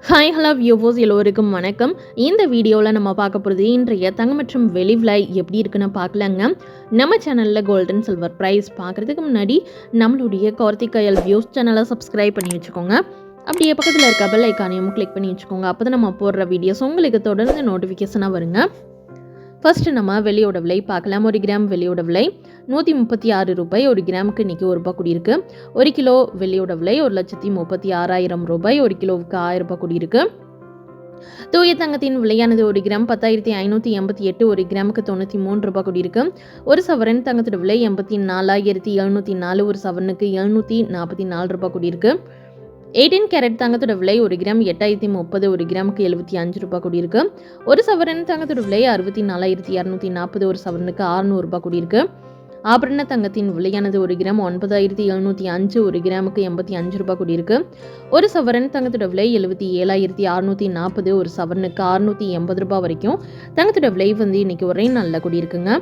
Hi hello viewers எல்லோருக்கும் வணக்கம். இந்த வீடியோவில் நம்ம பார்க்க போகிறது இன்றைய தங்கம் மற்றும் வெள்ளி விலை எப்படி இருக்குன்னு பார்க்கலாங்க. நம்ம சேனலில் கோல்டன் சில்வர் ப்ரைஸ் பார்க்குறதுக்கு முன்னாடி நம்மளுடைய கார்த்திகேயல் வியூஸ் சேனலை சப்ஸ்கிரைப் பண்ணி வச்சுக்கோங்க. அப்படியே பக்கத்தில் இருக்க பெல் ஐக்கானையும் கிளிக் பண்ணி வச்சுக்கோங்க. அப்போ தான் நம்ம போடுற வீடியோஸ் உங்களுக்கு தொடர்ந்து நோட்டிஃபிகேஷனாக வருங்க. ஃபர்ஸ்ட் நம்ம வெள்ளியோட விலை பார்க்கலாம். 1 கிராம் வெள்ளியோட விலை 136 ரூபாய். 1 கிராமுக்கு இன்றைக்கி ₹1 கூடியிருக்கு. 1 கிலோ வெள்ளியோட விலை 1,36,000 ரூபாய். 1 கிலோவுக்கு ₹1000 கூடியிருக்கு. தூய தங்கத்தின் விலையானது 1 கிராம் 10,588. 1 கிராமுக்கு ₹93 கூடியிருக்கு. ஒரு சவரன் தங்கத்தோட விலை 84,704. ஒரு சவரனுக்கு ₹744 கூடியிருக்கு. 18 கேரட் தங்கத்தோட விலை 1 கிராம் 8,030. 1 கிராமுக்கு ₹75 கூடியிருக்கு. ஒரு சவரன் தங்கத்தோட விலை 64,240. ஒரு சவரனுக்கு ₹600 கூடியிருக்கு. ஆபரண தங்கத்தின் விலையானது 1 கிராம் 9,705. 1 கிராமுக்கு ₹85 கூடியிருக்கு. ஒரு சவரன் தங்கத்தோட விலை 77,640. ஒரு சவரனுக்கு ₹680 வரைக்கும் தங்கத்தோட விலை இன்னைக்கு ஒரே நாளில் கூடியிருக்குங்க.